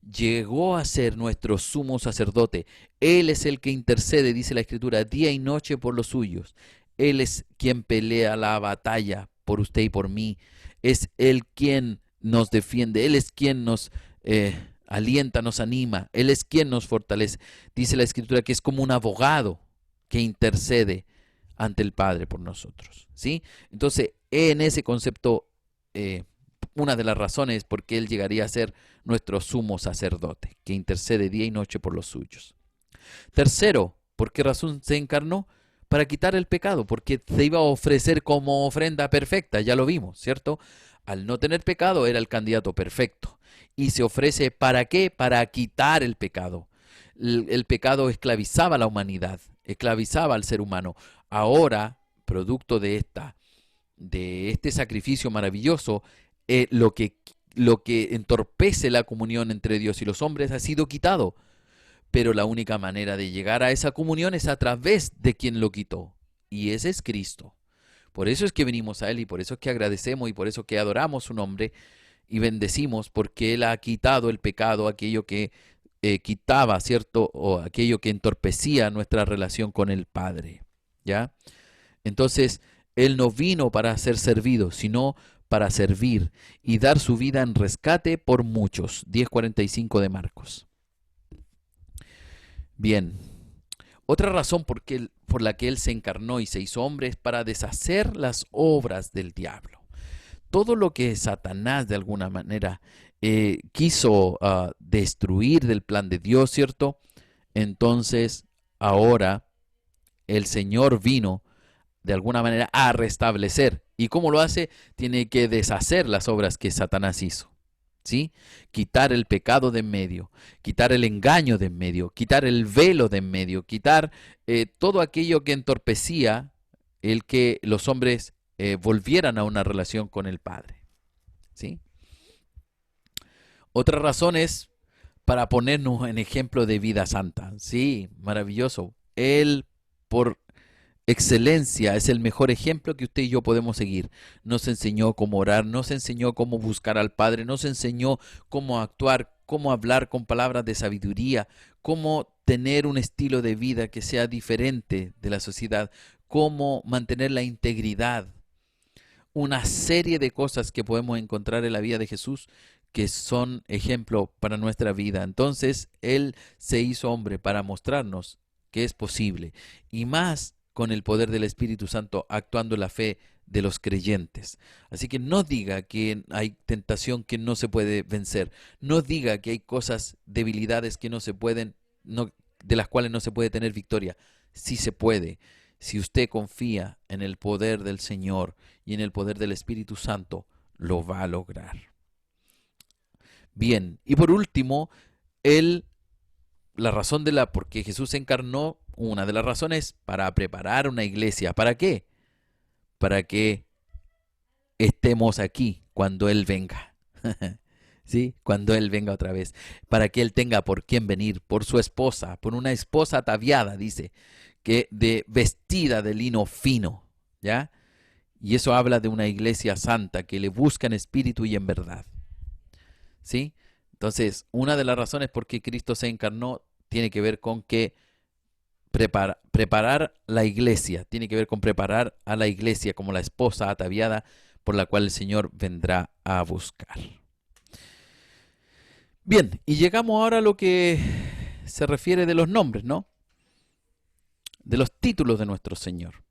llegó a ser nuestro sumo sacerdote. Él es el que intercede, dice la Escritura, día y noche por los suyos. Él es quien pelea la batalla por usted y por mí. Es Él quien nos defiende. Él es quien nos alienta, nos anima. Él es quien nos fortalece. Dice la Escritura que es como un abogado que intercede ante el Padre por nosotros. ¿Sí? Entonces, en ese concepto, una de las razones por qué Él llegaría a ser nuestro sumo sacerdote, que intercede día y noche por los suyos. Tercero, ¿por qué razón se encarnó? Para quitar el pecado, porque se iba a ofrecer como ofrenda perfecta, ya lo vimos, ¿cierto? Al no tener pecado era el candidato perfecto. Y se ofrece ¿para qué? Para quitar el pecado. El pecado esclavizaba a la humanidad, esclavizaba al ser humano. Ahora, producto de este sacrificio maravilloso, lo que entorpece la comunión entre Dios y los hombres ha sido quitado. Pero la única manera de llegar a esa comunión es a través de quien lo quitó. Y ese es Cristo. Por eso es que venimos a Él y por eso es que agradecemos y por eso que adoramos su nombre y bendecimos, porque Él ha quitado el pecado, aquello que quitaba, ¿cierto? O aquello que entorpecía nuestra relación con el Padre. ¿Ya? Entonces, Él no vino para ser servido, sino para servir y dar su vida en rescate por muchos. 10:45 de Marcos. Bien, otra razón por la que Él se encarnó y se hizo hombre es para deshacer las obras del diablo. Todo lo que Satanás de alguna manera quiso destruir del plan de Dios, ¿cierto? Entonces ahora el Señor vino de alguna manera a restablecer. ¿Y cómo lo hace? Tiene que deshacer las obras que Satanás hizo. ¿Sí? Quitar el pecado de en medio, quitar el engaño de en medio, quitar el velo de en medio, quitar todo aquello que entorpecía el que los hombres volvieran a una relación con el Padre. ¿Sí? Otra razón es para ponernos en ejemplo de vida santa. Sí, maravilloso. Él, por excelencia, es el mejor ejemplo que usted y yo podemos seguir. Nos enseñó cómo orar, nos enseñó cómo buscar al Padre, nos enseñó cómo actuar, cómo hablar con palabras de sabiduría, cómo tener un estilo de vida que sea diferente de la sociedad, cómo mantener la integridad. Una serie de cosas que podemos encontrar en la vida de Jesús que son ejemplo para nuestra vida. Entonces, Él se hizo hombre para mostrarnos que es posible. Y más con el poder del Espíritu Santo actuando en la fe de los creyentes. Así que no diga que hay tentación que no se puede vencer. No diga que hay cosas, debilidades que no se pueden, de las cuales no se puede tener victoria. Sí se puede. Si usted confía en el poder del Señor y en el poder del Espíritu Santo, lo va a lograr. Bien, y por último, la razón por qué Jesús se encarnó, una de las razones, para preparar una iglesia. ¿Para qué? Para que estemos aquí cuando Él venga. ¿Sí? Cuando Él venga otra vez. Para que Él tenga por quién venir, por su esposa, por una esposa ataviada, dice, que vestida de lino fino, ¿ya? Y eso habla de una iglesia santa que le busca en espíritu y en verdad. ¿Sí? Entonces, una de las razones por qué Cristo se encarnó tiene que ver con que preparar la iglesia, tiene que ver con preparar a la iglesia como la esposa ataviada por la cual el Señor vendrá a buscar. Bien, y llegamos ahora a lo que se refiere de los nombres, ¿no? De los títulos de nuestro Señor.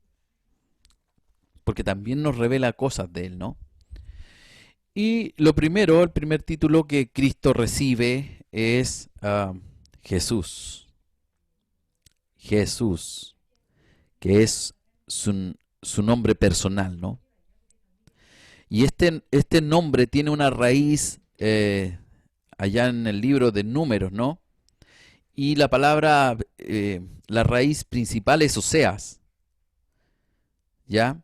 Porque también nos revela cosas de Él, ¿no? Y el primer título que Cristo recibe es Jesús. Jesús, que es su nombre personal, ¿no? Y este nombre tiene una raíz allá en el libro de Números, ¿no? Y la palabra, la raíz principal es Oseas, ¿ya?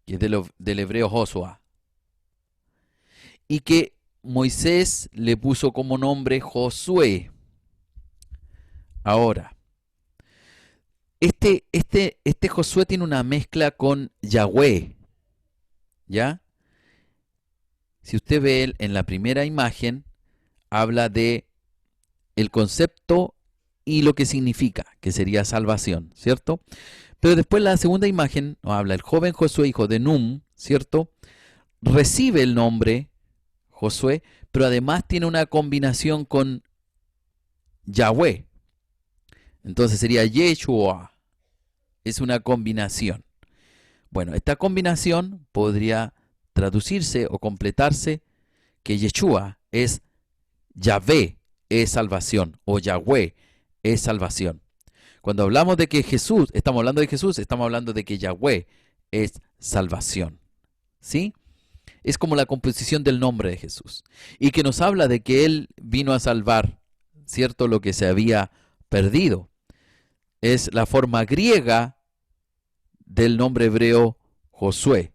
Que es del hebreo Josuá. Y que Moisés le puso como nombre Josué. Ahora, este Josué tiene una mezcla con Yahweh, ¿ya? Si usted ve en la primera imagen, habla de el concepto y lo que significa, que sería salvación, ¿cierto? Pero después la segunda imagen nos habla el joven Josué, hijo de Num, ¿cierto? Recibe el nombre Josué, pero además tiene una combinación con Yahweh. Entonces sería Yeshua. Es una combinación. Bueno, esta combinación podría traducirse o completarse que Yeshua es Yahvé, es salvación, o Yahweh es salvación. Cuando hablamos de que estamos hablando de Jesús, estamos hablando de que Yahweh es salvación. ¿Sí? Es como la composición del nombre de Jesús. Y que nos habla de que Él vino a salvar, ¿cierto?, lo que se había perdido. Es la forma griega del nombre hebreo Josué,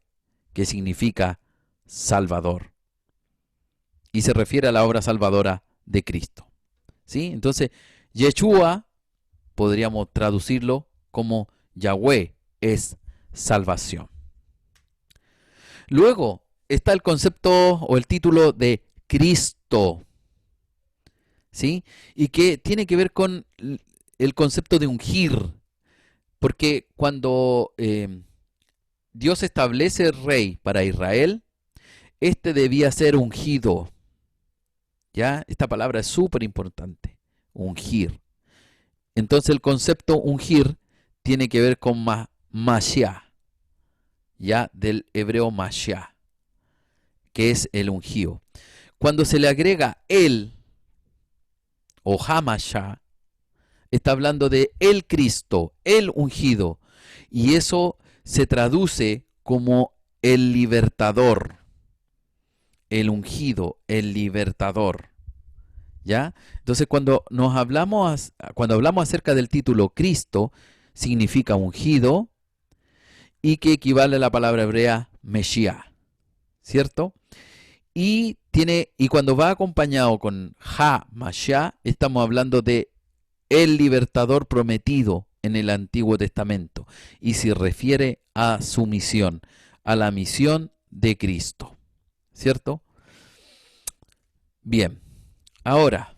que significa Salvador. Y se refiere a la obra salvadora de Cristo. ¿Sí? Entonces, Yeshua podríamos traducirlo como Yahweh es salvación. Luego está el concepto o el título de Cristo, ¿sí? Y que tiene que ver con el concepto de ungir, porque cuando Dios establece rey para Israel, este debía ser ungido. ¿Ya? Esta palabra es súper importante, ungir. Entonces el concepto ungir tiene que ver con Mashiach, ya del hebreo Mashiach, que es el ungido. Cuando se le agrega el o Hamashiach, está hablando de el Cristo, el ungido, y eso se traduce como el libertador, el ungido, el libertador. ¿Ya? Entonces cuando hablamos acerca del título Cristo, significa ungido y que equivale a la palabra hebrea Mesías, ¿cierto? Y cuando va acompañado con Ha-Mashiach, estamos hablando de el libertador prometido en el Antiguo Testamento y se refiere a su misión, a la misión de Cristo, ¿cierto? Bien. Ahora,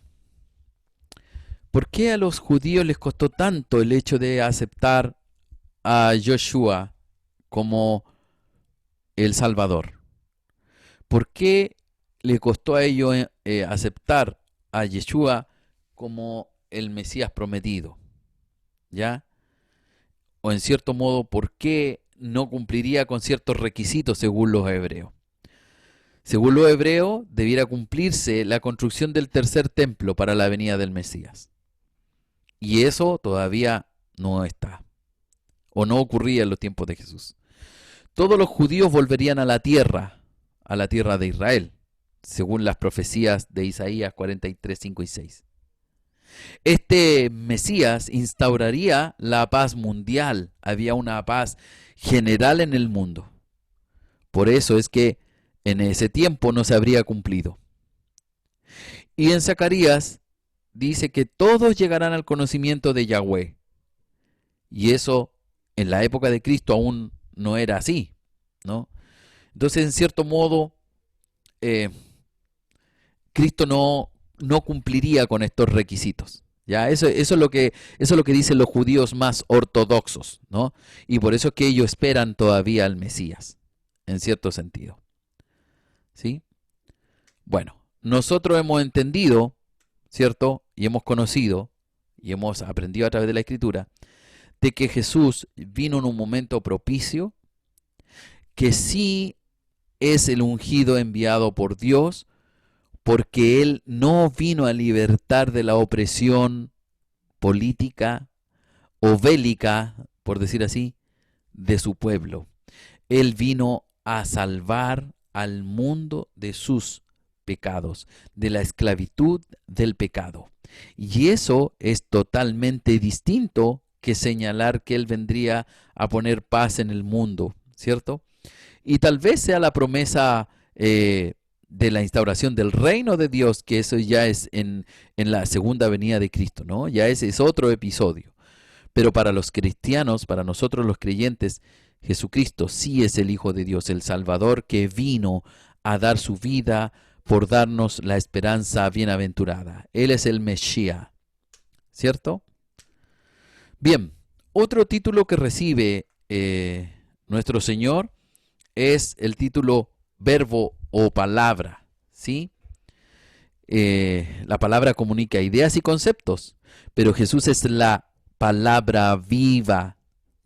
¿por qué a los judíos les costó tanto el hecho de aceptar a Joshua como el Salvador? ¿Por qué le costó a ellos aceptar a Yeshua como el Mesías prometido? ¿Ya? O en cierto modo, ¿por qué no cumpliría con ciertos requisitos según los hebreos? Según los hebreos, debiera cumplirse la construcción del tercer templo para la venida del Mesías. Y eso todavía no está, o no ocurría en los tiempos de Jesús. Todos los judíos volverían a la tierra de Israel, según las profecías de Isaías 43, 5 y 6. Este Mesías instauraría la paz mundial, había una paz general en el mundo. Por eso es que en ese tiempo no se habría cumplido. Y en Zacarías dice que todos llegarán al conocimiento de Yahweh. Y eso en la época de Cristo aún no era así, ¿no? Entonces, en cierto modo, Cristo no cumpliría con estos requisitos. ¿Ya? Eso es lo que dicen los judíos más ortodoxos, ¿no? Y por eso es que ellos esperan todavía al Mesías, en cierto sentido. ¿Sí? Bueno, nosotros hemos entendido, ¿cierto? Y hemos conocido, y hemos aprendido a través de la Escritura, de que Jesús vino en un momento propicio, que sí es el ungido enviado por Dios, porque Él no vino a libertar de la opresión política o bélica, por decir así, de su pueblo. Él vino a salvar al mundo de sus pecados, de la esclavitud del pecado. Y eso es totalmente distinto que señalar que Él vendría a poner paz en el mundo, ¿cierto? Y tal vez sea la promesa de la instauración del reino de Dios, que eso ya es en la segunda venida de Cristo, ¿no? Ya ese es otro episodio. Pero para los cristianos, para nosotros los creyentes, Jesucristo sí es el Hijo de Dios, el Salvador que vino a dar su vida por darnos la esperanza bienaventurada. Él es el Mesías, ¿cierto? Bien, otro título que recibe nuestro Señor es el título verbo o palabra, ¿sí? La palabra comunica ideas y conceptos, pero Jesús es la palabra viva,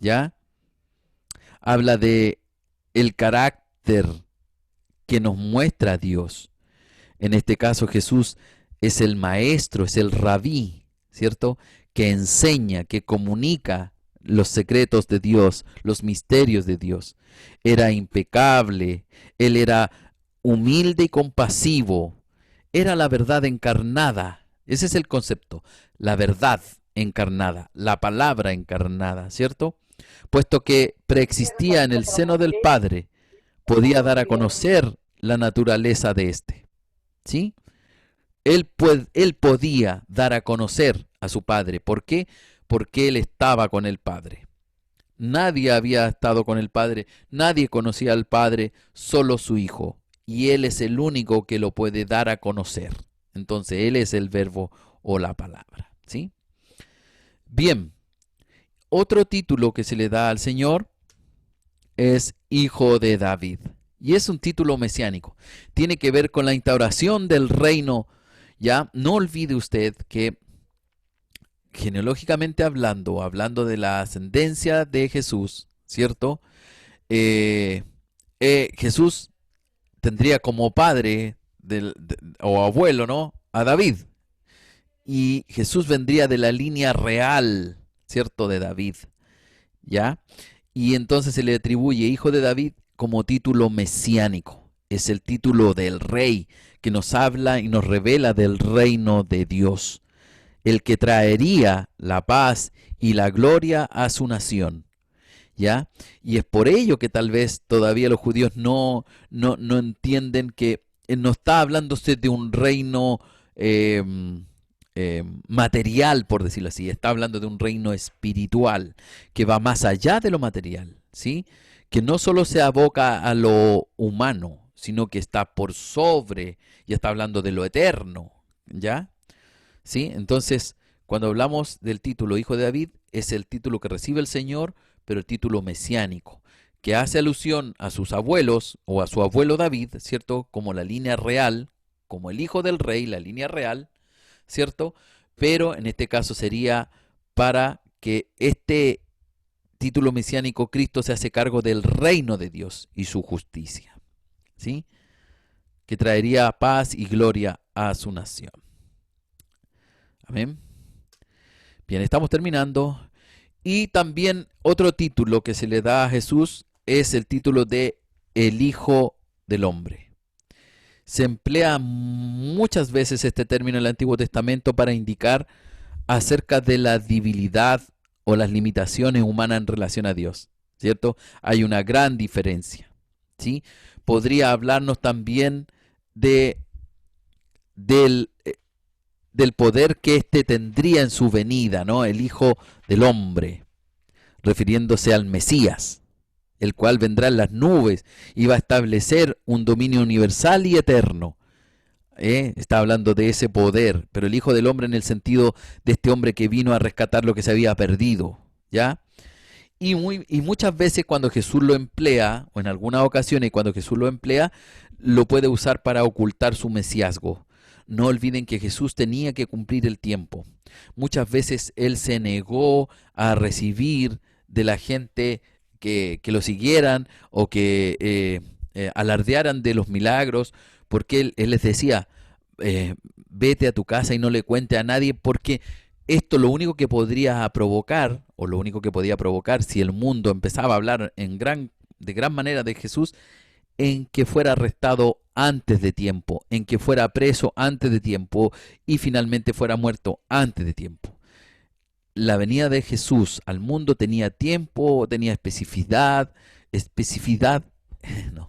¿ya? Habla de el carácter que nos muestra Dios. En este caso Jesús es el maestro, es el rabí, ¿cierto? Que enseña, que comunica los secretos de Dios, los misterios de Dios. Era impecable, Él era humilde y compasivo, era la verdad encarnada. Ese es el concepto, la verdad encarnada, la palabra encarnada, ¿cierto? Puesto que preexistía en el seno del Padre, podía dar a conocer la naturaleza de éste, ¿sí? Él podía dar a conocer a su Padre. ¿Por qué? Porque Él estaba con el Padre. Nadie había estado con el Padre, nadie conocía al Padre, solo su Hijo. Y Él es el único que lo puede dar a conocer. Entonces Él es el verbo o la palabra, ¿sí? Bien, otro título que se le da al Señor es Hijo de David, Y es un título mesiánico. Tiene que ver con la instauración del reino. Ya, no olvide usted que genealógicamente hablando, hablando de la ascendencia de Jesús, ¿cierto? Eh, Jesús tendría como padre o abuelo, ¿no? A David. Y Jesús vendría de la línea real, ¿cierto? De David, ¿ya? Y entonces se le atribuye hijo de David como título mesiánico. Es el título del rey que nos habla y nos revela del reino de Dios, el que traería la paz y la gloria a su nación. ¿Ya? Y es por ello que tal vez todavía los judíos no entienden que no está hablándose de un reino eh, material, por decirlo así, está hablando de un reino espiritual que va más allá de lo material, ¿sí? Que no solo se aboca a lo humano, sino que está por sobre y está hablando de lo eterno, ¿ya? ¿Sí? Entonces, cuando hablamos del título Hijo de David, es el título que recibe el Señor, pero el título mesiánico, que hace alusión a sus abuelos o a su abuelo David, ¿cierto? Como la línea real, como el hijo del rey, la línea real, ¿cierto? Pero en este caso sería para que este título mesiánico, Cristo se hace cargo del reino de Dios y su justicia, ¿sí? Que traería paz y gloria a su nación. Amén. Bien, estamos terminando. Y también otro título que se le da a Jesús es el título de el Hijo del Hombre. Se emplea muchas veces este término en el Antiguo Testamento para indicar acerca de la debilidad o las limitaciones humanas en relación a Dios, ¿cierto? Hay una gran diferencia, ¿sí? Podría hablarnos también de, del, del poder que éste tendría en su venida, ¿no? El Hijo del Hombre, refiriéndose al Mesías, el cual vendrá en las nubes y va a establecer un dominio universal y eterno. Está hablando de ese poder, pero el Hijo del Hombre en el sentido de este hombre que vino a rescatar lo que se había perdido, ¿ya? Y muchas veces cuando Jesús lo emplea, o en algunas ocasiones cuando Jesús lo emplea, lo puede usar para ocultar su mesiasgo. No olviden que Jesús tenía que cumplir el tiempo. Muchas veces Él se negó a recibir de la gente que lo siguieran o que alardearan de los milagros, porque él les decía, vete a tu casa y no le cuente a nadie, porque esto lo único que podría provocar, o lo único que podía provocar si el mundo empezaba a hablar de gran manera de Jesús, en que fuera arrestado antes de tiempo, en que fuera preso antes de tiempo y finalmente fuera muerto antes de tiempo. La venida de Jesús al mundo tenía tiempo, tenía especificidad, no,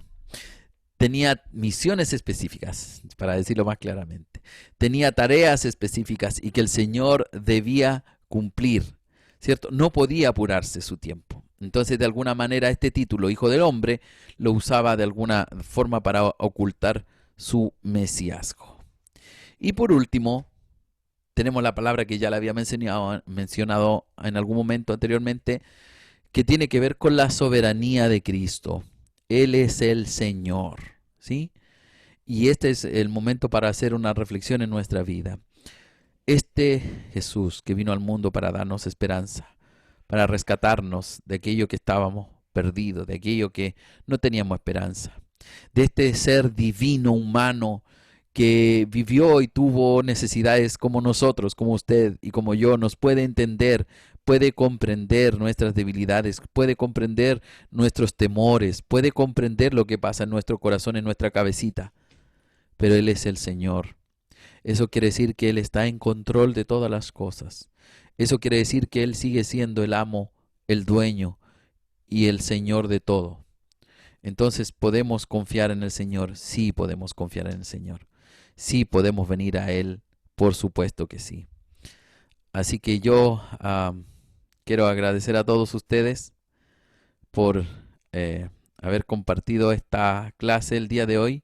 tenía misiones específicas, para decirlo más claramente. Tenía tareas específicas y que el Señor debía cumplir, ¿cierto? No podía apurarse su tiempo. Entonces, de alguna manera, este título, Hijo del Hombre, lo usaba de alguna forma para ocultar su mesiasgo. Y por último, tenemos la palabra que ya la había mencionado en algún momento anteriormente, que tiene que ver con la soberanía de Cristo. Él es el Señor, ¿sí? Y este es el momento para hacer una reflexión en nuestra vida. Este Jesús que vino al mundo para darnos esperanza, para rescatarnos de aquello que estábamos perdidos, de aquello que no teníamos esperanza, de este ser divino, humano, que vivió y tuvo necesidades como nosotros, como usted y como yo, nos puede entender, puede comprender nuestras debilidades, puede comprender nuestros temores, puede comprender lo que pasa en nuestro corazón, en nuestra cabecita. Pero Él es el Señor. Eso quiere decir que Él está en control de todas las cosas. Eso quiere decir que Él sigue siendo el amo, el dueño y el Señor de todo. Entonces, ¿podemos confiar en el Señor? Sí, podemos confiar en el Señor. Sí, podemos venir a Él, por supuesto que sí. Así que yo quiero agradecer a todos ustedes por haber compartido esta clase el día de hoy.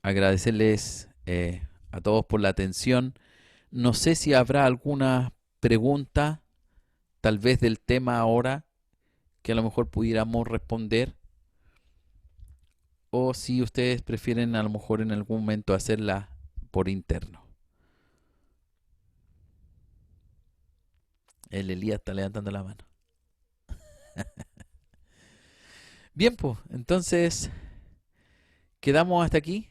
Agradecerles a todos por la atención. No sé si habrá alguna pregunta, tal vez del tema ahora, que a lo mejor pudiéramos responder. o si ustedes prefieren a lo mejor en algún momento hacerla por interno. El Elías está levantando la mano. Bien, pues, entonces quedamos hasta aquí.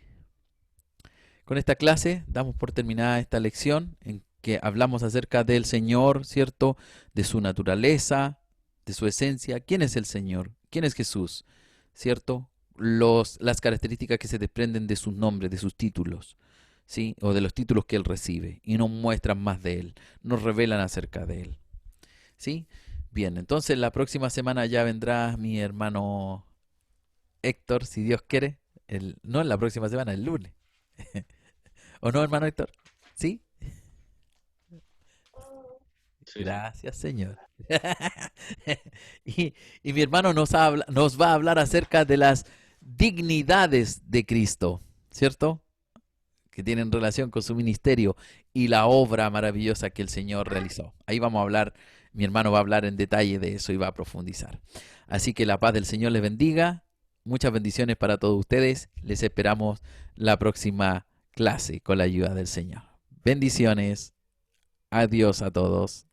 Con esta clase damos por terminada esta lección en que hablamos acerca del Señor, ¿cierto? De su naturaleza, de su esencia. ¿Quién es el Señor? ¿Quién es Jesús? ¿Cierto? Las características que se desprenden de sus nombres, de sus títulos, ¿sí? O de los títulos que Él recibe y nos muestran más de Él, nos revelan acerca de Él, ¿sí? Bien, entonces la próxima semana ya vendrá mi hermano Héctor, si Dios quiere. No en la próxima semana, el lunes. ¿O no, hermano Héctor? ¿Sí? Sí, sí. Gracias, Señor. y, y mi hermano nos va a hablar acerca de las dignidades de Cristo, ¿cierto? Que tienen relación con su ministerio y la obra maravillosa que el Señor realizó. Ahí vamos a hablar, mi hermano va a hablar en detalle de eso y va a profundizar. Así que la paz del Señor les bendiga. Muchas bendiciones para todos ustedes. Les esperamos la próxima clase con la ayuda del Señor. Bendiciones. Adiós a todos.